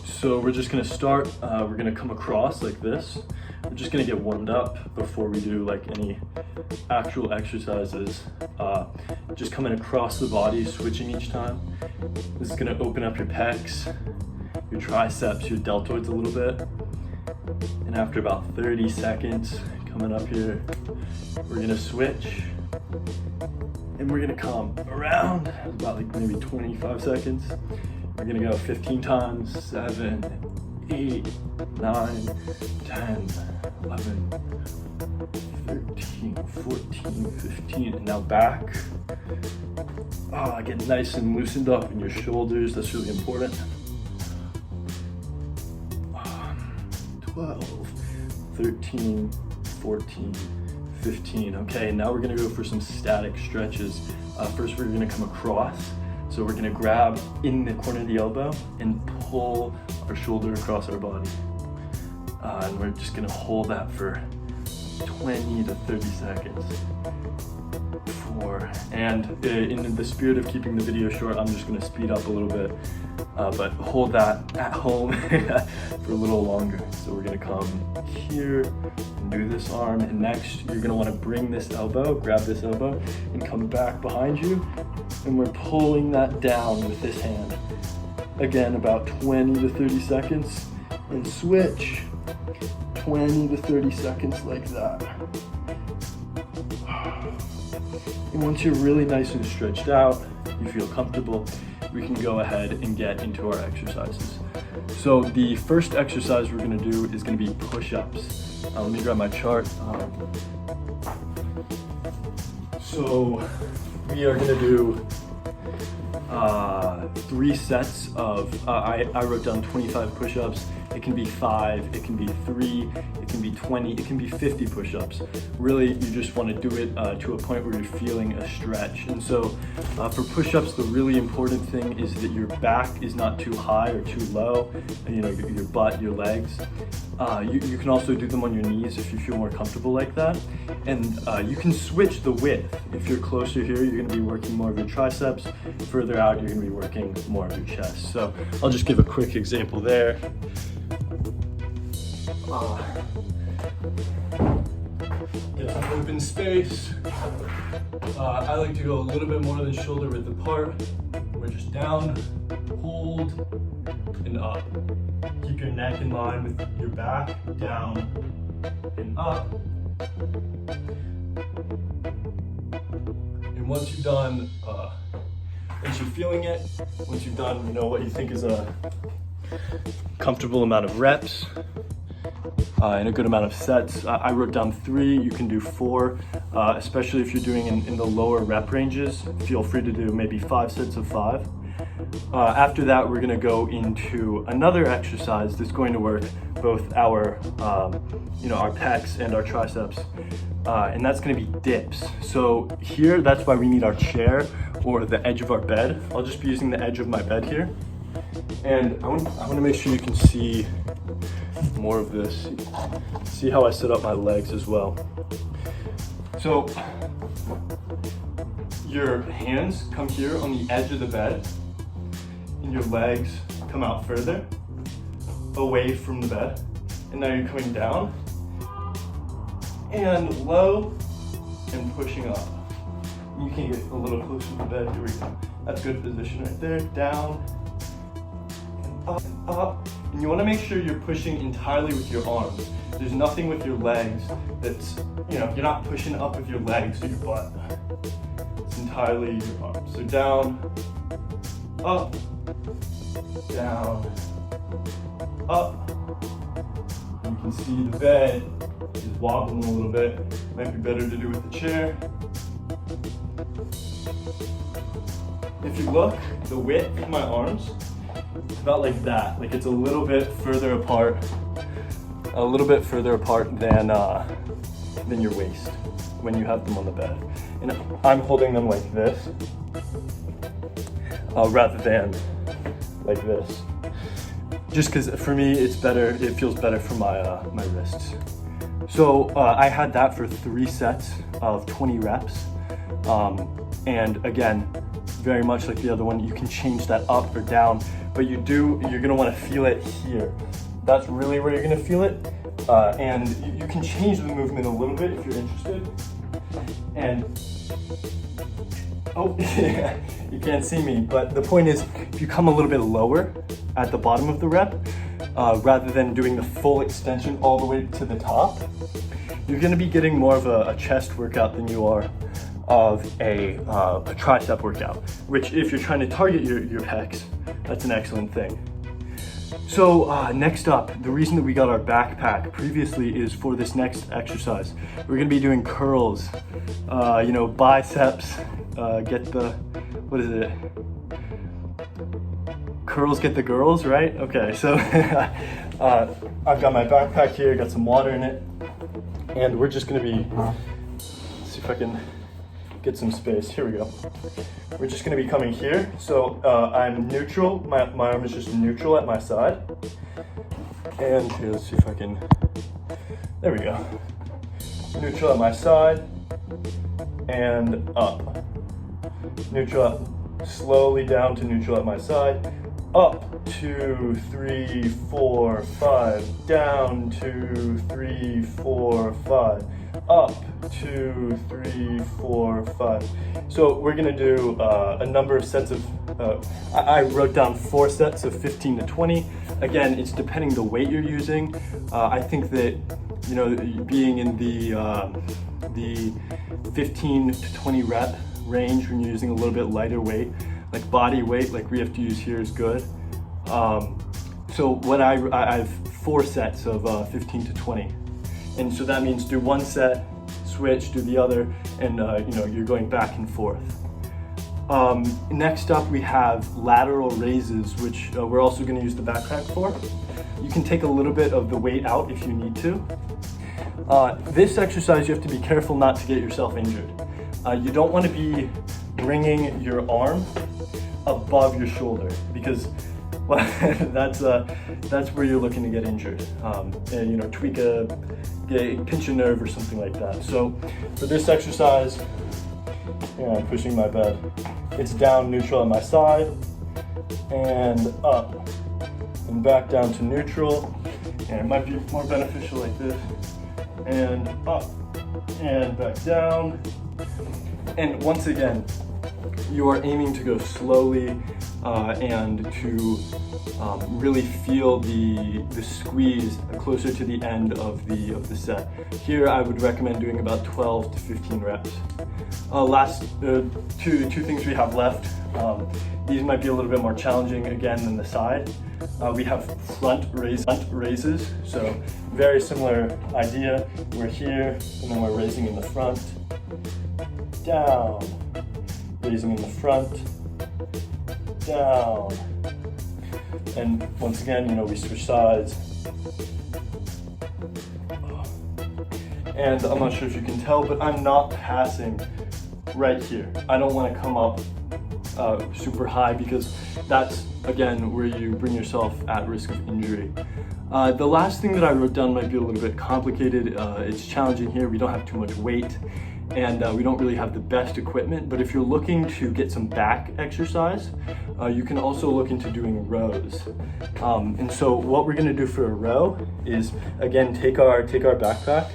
So we're just gonna start, we're gonna come across like this. We're just gonna get warmed up before we do like any actual exercises. Just coming across the body, switching each time. This is gonna open up your pecs, your triceps, your deltoids a little bit. And after about 30 seconds, coming up here, we're gonna switch. And we're gonna come around, about like maybe 25 seconds. We're gonna go 15 times, 7, 8, 9, 10, 11, 13, 14, 15, and now back. Get nice and loosened up in your shoulders, that's really important. 12, 13, 14, 15. Okay, now we're gonna go for some static stretches. First, we're gonna come across. So we're gonna grab in the corner of the elbow and pull our shoulder across our body. And we're just gonna hold that for 20 to 30 seconds. 4, and in the spirit of keeping the video short, I'm just gonna speed up a little bit, but hold that at home for a little longer. So we're gonna come here and do this arm, and next you're gonna wanna bring this elbow, grab this elbow, and come back behind you, and we're pulling that down with this hand. Again, about 20 to 30 seconds, and switch. 20 to 30 seconds like that. And once you're really nice and stretched out, you feel comfortable, we can go ahead and get into our exercises. So the first exercise we're gonna do is gonna be push-ups. Let me grab my chart. So we are gonna do 3 sets of, I wrote down 25 push-ups. It can be 5, it can be 3, it can be 20, it can be 50 push-ups. Really, you just want to do it to a point where you're feeling a stretch. And so for push-ups, the really important thing is that your back is not too high or too low, you know, your butt, your legs. You can also do them on your knees if you feel more comfortable like that. And you can switch the width. If you're closer here, you're gonna be working more of your triceps. Further out, you're gonna be working more of your chest. So I'll just give a quick example there. Get some open space. I like to go a little bit more than shoulder width apart. We're just down, hold, and up. Keep your neck in line with your back, down and up. And once you've done, once you're feeling it, once you've done, you know, what you think is a comfortable amount of reps, and a good amount of sets. I wrote down 3, you can do 4, especially if you're doing in the lower rep ranges. Feel free to do maybe 5 sets of 5. After that, we're gonna go into another exercise that's going to work both our, our pecs and our triceps, and that's gonna be dips. So here, that's why we need our chair or the edge of our bed. I'll just be using the edge of my bed here. And I want to make sure you can see more of this. See how I set up my legs as well. So your hands come here on the edge of the bed, and your legs come out further away from the bed. And now you're coming down and low and pushing up. You can get a little closer to the bed. Here we go. That's good position right there. Down and up and up. And you want to make sure you're pushing entirely with your arms. There's nothing with your legs that's, you're not pushing up with your legs or your butt. It's entirely your arms. So down, up, down, up. You can see the bed is wobbling a little bit. Might be better to do with the chair. If you look, the width of my arms, it's about like that. Like it's a little bit further apart than your waist when you have them on the bed. And I'm holding them like this, rather than like this. Just because for me, it's better, it feels better for my wrists. So I had that for 3 sets of 20 reps. And again, very much like the other one, you can change that up or down, but you're gonna wanna feel it here. That's really where you're gonna feel it. And you can change the movement a little bit if you're interested. And, oh, you can't see me, but the point is, if you come a little bit lower at the bottom of the rep, rather than doing the full extension all the way to the top, you're gonna be getting more of a chest workout than you are of a tricep workout, which if you're trying to target your pecs, that's an excellent thing. So next up, the reason that we got our backpack previously is for this next exercise. We're gonna be doing curls, biceps, what is it? Curls get the girls, right? Okay, so I've got my backpack here, got some water in it, and we're just gonna be, let's see if I can get some space. Here we go. We're just gonna be coming here. So I'm neutral, my arm is just neutral at my side. And here, let's see if I can, there we go. Neutral at my side, and up. Neutral up, slowly down to neutral at my side. Up, 2, 3, 4, 5, down, 2, 3, 4, 5, up, 2, 3, 4, 5. So we're gonna do a number of sets of, I wrote down 4 sets of 15 to 20. Again, it's depending the weight you're using. I think that, being in the 15 to 20 rep range when you're using a little bit lighter weight, like body weight, like we have to use here, is good. So what I have 4 sets of 15 to 20. And so that means do 1 set, switch, do the other, and you're going back and forth. Next up we have lateral raises, which we're also gonna use the backpack for. You can take a little bit of the weight out if you need to. This exercise, you have to be careful not to get yourself injured. You don't wanna be bringing your arm above your shoulder, because that's where you're looking to get injured. Pinch a nerve or something like that. So for this exercise, I'm pushing my bed. It's down neutral on my side, and up, and back down to neutral. And it might be more beneficial like this, and up, and back down. And once again, you are aiming to go slowly and to really feel the squeeze closer to the end of the set. Here I would recommend doing about 12 to 15 reps. Last two things we have left. These might be a little bit more challenging again than the side. We have front raises, so very similar idea. We're here and then we're raising in the front, down, raising in the front, down. And once again, we switch sides. And I'm not sure if you can tell, but I'm not passing right here. I don't want to come up super high, because that's, again, where you bring yourself at risk of injury. The last thing that I wrote down might be a little bit complicated. It's challenging here. We don't have too much weight, and we don't really have the best equipment, but if you're looking to get some back exercise, you can also look into doing rows. And so what we're gonna do for a row is, again, take our backpack,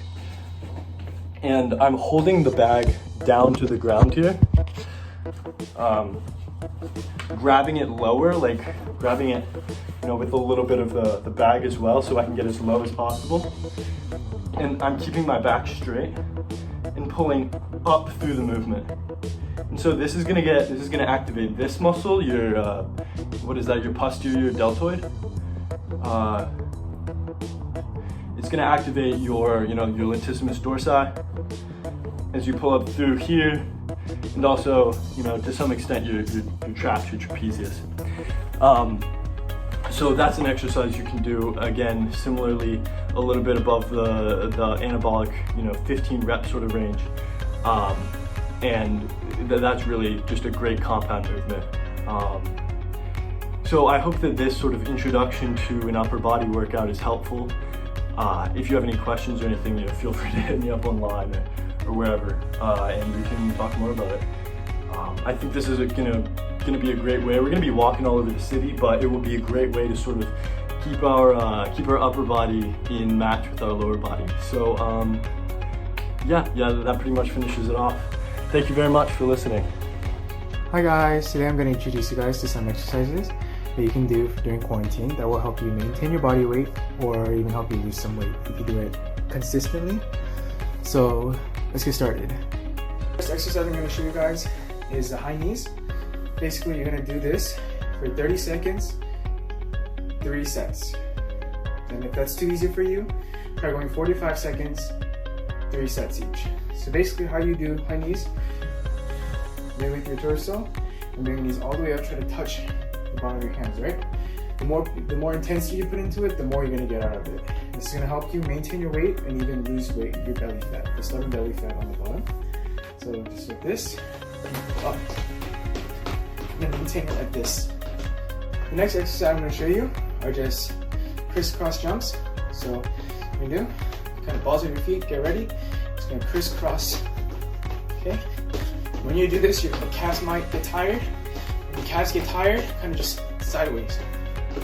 and I'm holding the bag down to the ground here, grabbing it lower, like grabbing it, with a little bit of the bag as well, so I can get as low as possible. And I'm keeping my back straight and pulling up through the movement. And so this is gonna activate this muscle, your your posterior deltoid. It's gonna activate your latissimus dorsi as you pull up through here, and also, to some extent your traps, your trapezius. So that's an exercise you can do, again, similarly, a little bit above the anabolic, 15 rep sort of range. And that's really just a great compound movement. So I hope that this sort of introduction to an upper body workout is helpful. If you have any questions or anything, feel free to hit me up online or wherever, and we can talk more about it. I think this is gonna be a great way. We're gonna be walking all over the city, but it will be a great way to sort of keep our upper body in match with our lower body. So yeah, that pretty much finishes it off. Thank you very much for listening. Hi guys, today I'm going to introduce you guys to some exercises that you can do during quarantine that will help you maintain your body weight or even help you lose some weight if you do it consistently. So let's get started. First exercise I'm going to show you guys is the high knees. Basically, you're going to do this for 30 seconds, 3 sets. And if that's too easy for you, try going 45 seconds, 3 sets each. So basically how you do high knees, lay with your torso and bring your knees all the way up, try to touch the bottom of your hands, right? The more intensity you put into it, the more you're gonna get out of it. This is gonna help you maintain your weight and even lose weight, your belly fat, the stubborn belly fat on the bottom. So just like this, up, and then maintain it like this. The next exercise I'm gonna show you are just crisscross jumps. So what you do, kind of balls on your feet, get ready. Just gonna crisscross, okay? When you do this, your calves might get tired. When your calves get tired, kind of just sideways.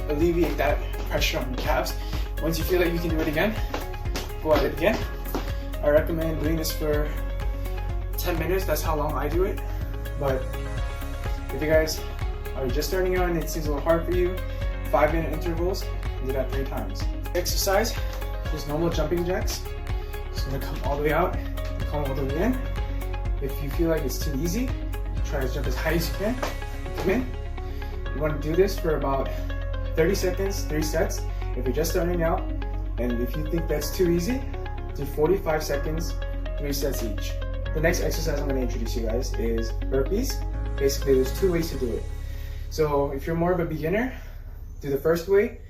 Alleviate that pressure on your calves. Once you feel like you can do it again, go at it again. I recommend doing this for 10 minutes. That's how long I do it. But if you guys are just starting out and it seems a little hard for you, 5-minute intervals, do that 3 times. Exercise, just normal jumping jacks. Just gonna come all the way out and come all the way in. If you feel like it's too easy, try to jump as high as you can. Come in. You want to do this for about 30 seconds, 3 sets. If you're just starting out, and if you think that's too easy, do 45 seconds, 3 sets each. The next exercise I'm going to introduce you guys is burpees. Basically, there's 2 ways to do it. So if you're more of a beginner, do the first way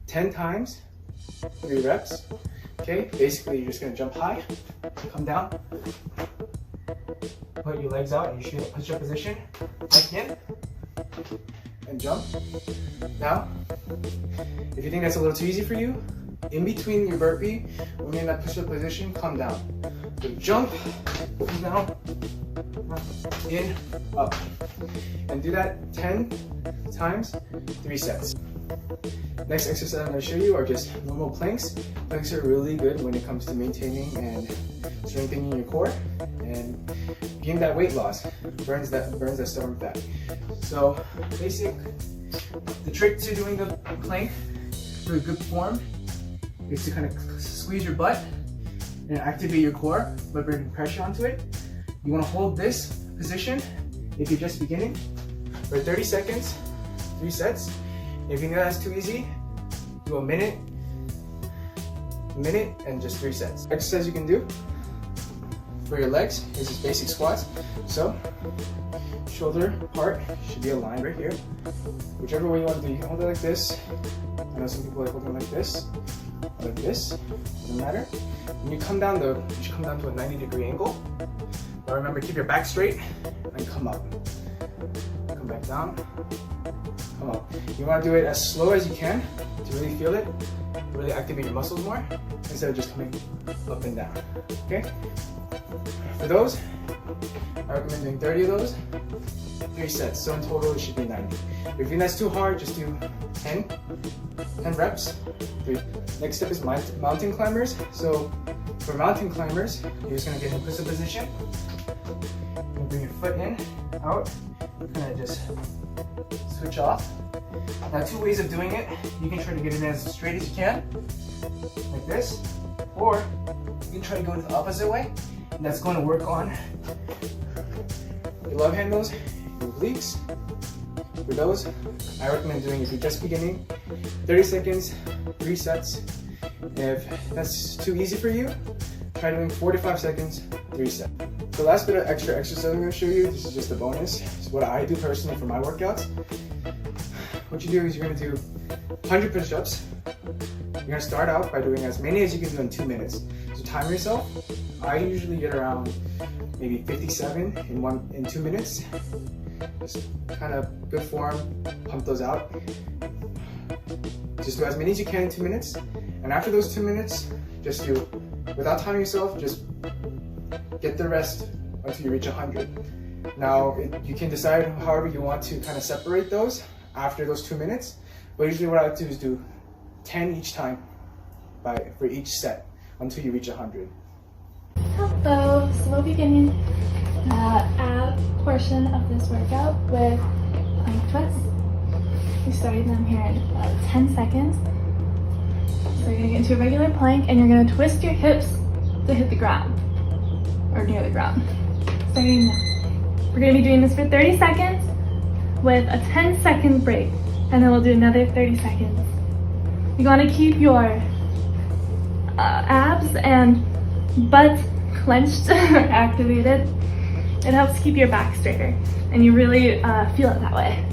10 times, 3 reps. Okay, basically you're just going to jump high, come down, put your legs out, and you should be in a push-up position. Back in, and jump. Now, if you think that's a little too easy for you, in between your burpee, when you're in that push-up position, come down. So jump, come down, in, up. And do that 10 times, 3 sets. Next exercise I'm going to show you are just normal planks. Planks are really good when it comes to maintaining and strengthening your core and getting that weight loss. Burns that stubborn fat. So the trick to doing the plank for a good form is to kind of squeeze your butt and activate your core by bringing pressure onto it. You want to hold this position if you're just beginning for 30 seconds, 3 sets. If you know that's too easy, do a minute, and just 3 sets. Exercise you can do for your legs is just basic squats. So, shoulder part should be aligned right here. Whichever way you want to do, you can hold it like this. I know some people like holding it like this, doesn't matter. When you come down though, you should come down to a 90-degree angle. But remember, keep your back straight and come up. Come back down, come up. You want to do it as slow as you can to really feel it, to really activate your muscles more, instead of just coming up and down, okay? For those, I recommend doing 30 of those, 3 sets. So in total, it should be 90. If you think that's too hard, just do 10 reps, 3. Next step is mountain climbers. So for mountain climbers, you're just gonna get in a push-up position. And bring your foot in, out, kind of just switch off. Now 2 ways of doing it. You can try to get it as straight as you can, like this, or you can try to go the opposite way. And that's going to work on your love handles, your obliques. For those, I recommend doing, if you're just beginning, 30 seconds, 3 sets. If that's too easy for you, try doing 45 seconds, 3 sets. The last bit of extra exercise I'm going to show you, this is just a bonus. It's what I do personally for my workouts. What you do is you're going to do 100 push-ups. You're going to start out by doing as many as you can do in 2 minutes. So time yourself. I usually get around maybe 57 in 2 minutes. Just kind of good form, pump those out. Just do as many as you can in 2 minutes. And after those 2 minutes, just do, without timing yourself, just get the rest until you reach 100. Now, you can decide however you want to kind of separate those after those 2 minutes, but usually what I like to do is do 10 each time for each set until you reach 100. Hello, so we'll be beginning the ab portion of this workout with plank twists. We're starting them here in about 10 seconds. So you're gonna get into a regular plank and you're gonna twist your hips to hit the ground, or near the ground. Starting now. We're gonna be doing this for 30 seconds with a 10-second break, and then we'll do another 30 seconds. You wanna keep your abs and butt clenched or activated. It helps keep your back straighter, and you really feel it that way.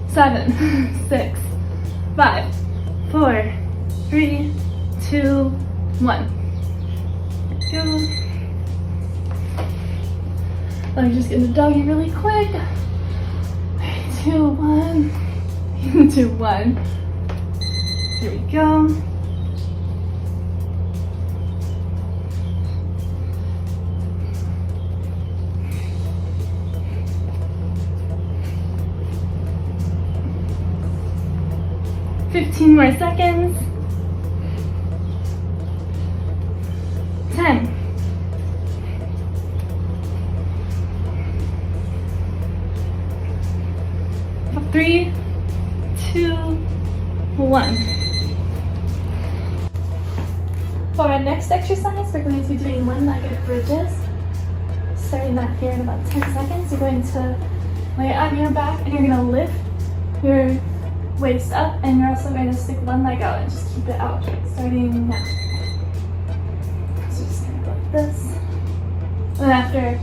7, 6, 5, 4, 3, 2, 1. Go. Let me just get into doggy really quick. 3, 2, 1. 2, 1. Here we go. Fifteen more seconds. 10. 3, 2, 1. For our next exercise, we're going to be doing one-legged bridges. Starting that here in about 10 seconds. You're going to lay it on your back and you're going to lift your waist up, and you're also going to stick one leg out and just keep it out. Starting now. So just kind of like this. And after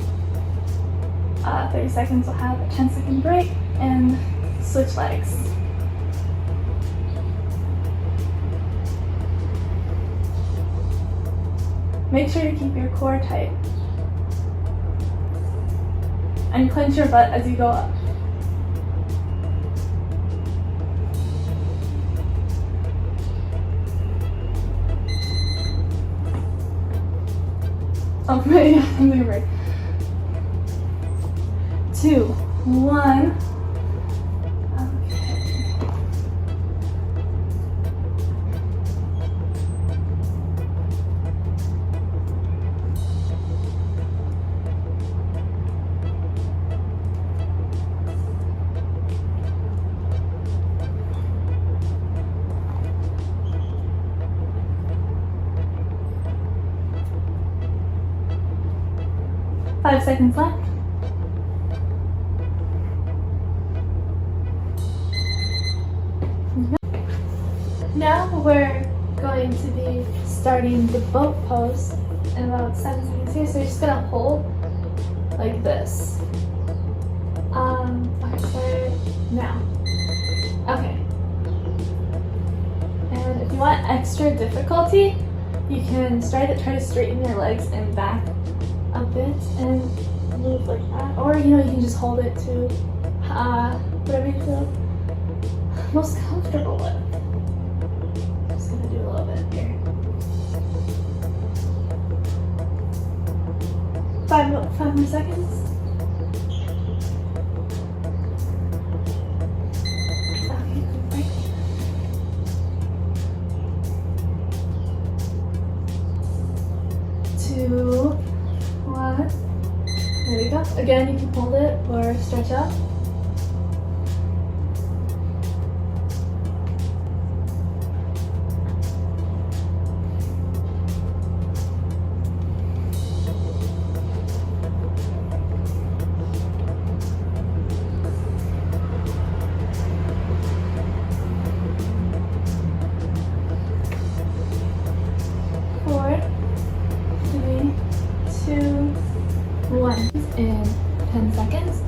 30 seconds, we'll have a 10-second break and switch legs. Make sure to keep your core tight. And clench your butt as you go up. Oh, yeah, I'm doing break. 2, 1. Okay. Five seconds left. Now we're going to be starting the boat pose in about 7 seconds here. So you're just gonna hold like this. I start now. Okay. And if you want extra difficulty, you can try to straighten your legs and back a bit and move like that, or you can just hold it to whatever you feel most comfortable with. Just gonna do a little bit here. 5 more seconds. Okay, break. 2, 1. There we go. Again, you can hold it or stretch out. In 10 seconds.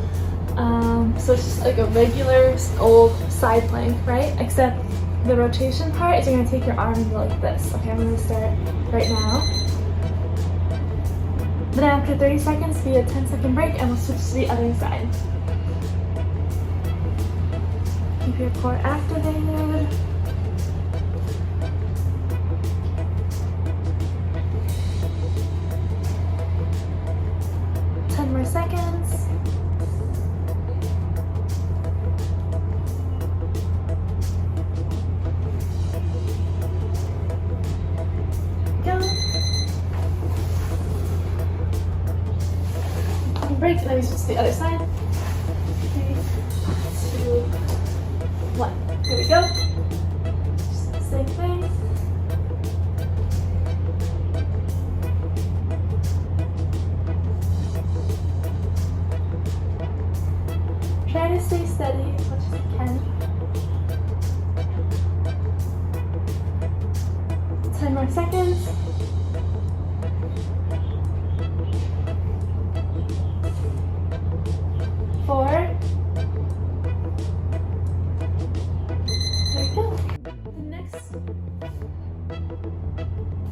So it's just like a regular old side plank, right? Except the rotation part is you're going to take your arm and go like this. Okay, I'm going to start right now. Then after 30 seconds, be a 10-second break and we'll switch to the other side. Keep your core activated. second, let me switch to the other side. 3, 2, 1. Here we go. Just the same thing. Try to stay steady as much as you can. 10 more seconds. 4. There we go.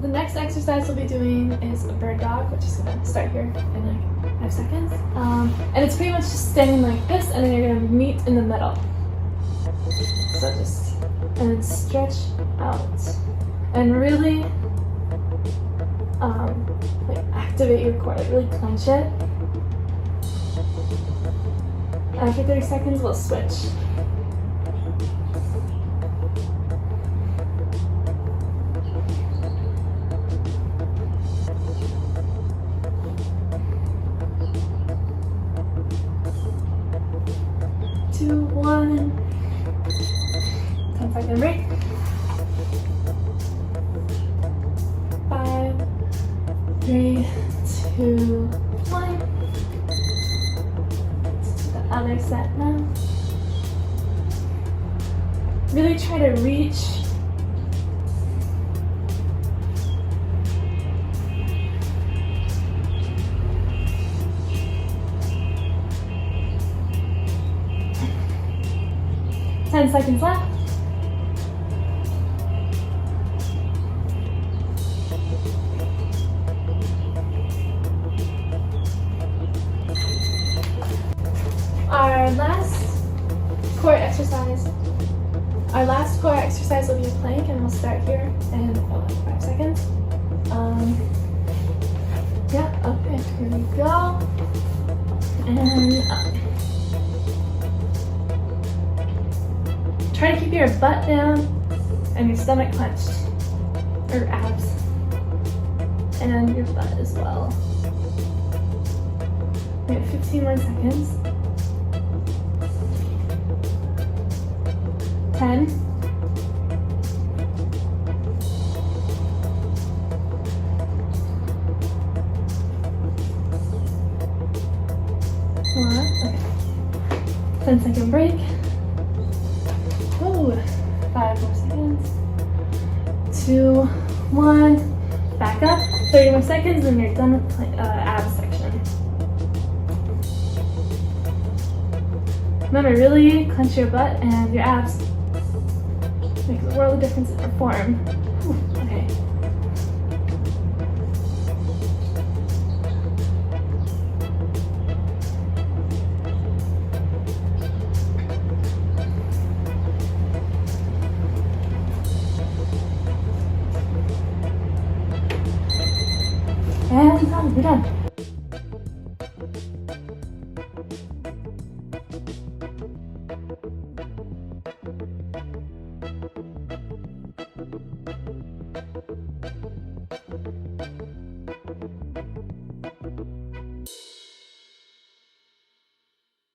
The next exercise we'll be doing is a bird dog, which is gonna start here in like 5 seconds. And it's pretty much just standing like this, and then you're gonna meet in the middle. So just, and then stretch out. And really like activate your core, like really clench it. After 30 seconds, we'll switch. Two, 1. 10-second break. 5, 3, 2, 1. Other set now. Really try to reach. Ten seconds left. Our last core exercise will be a plank, and we'll start here in 5 seconds. Yeah, okay, here we go. And up. Try to keep your butt down and your stomach clenched, or abs, and your butt as well. We have 15 more seconds. 10. 1. Okay. 10-second break. Ooh, 5 more seconds. 2, 1. Back up. 30 more seconds, and you're done with abs section. Remember, really clench your butt and your abs. Makes a world of difference in your form. Ooh, okay. And done. We're done.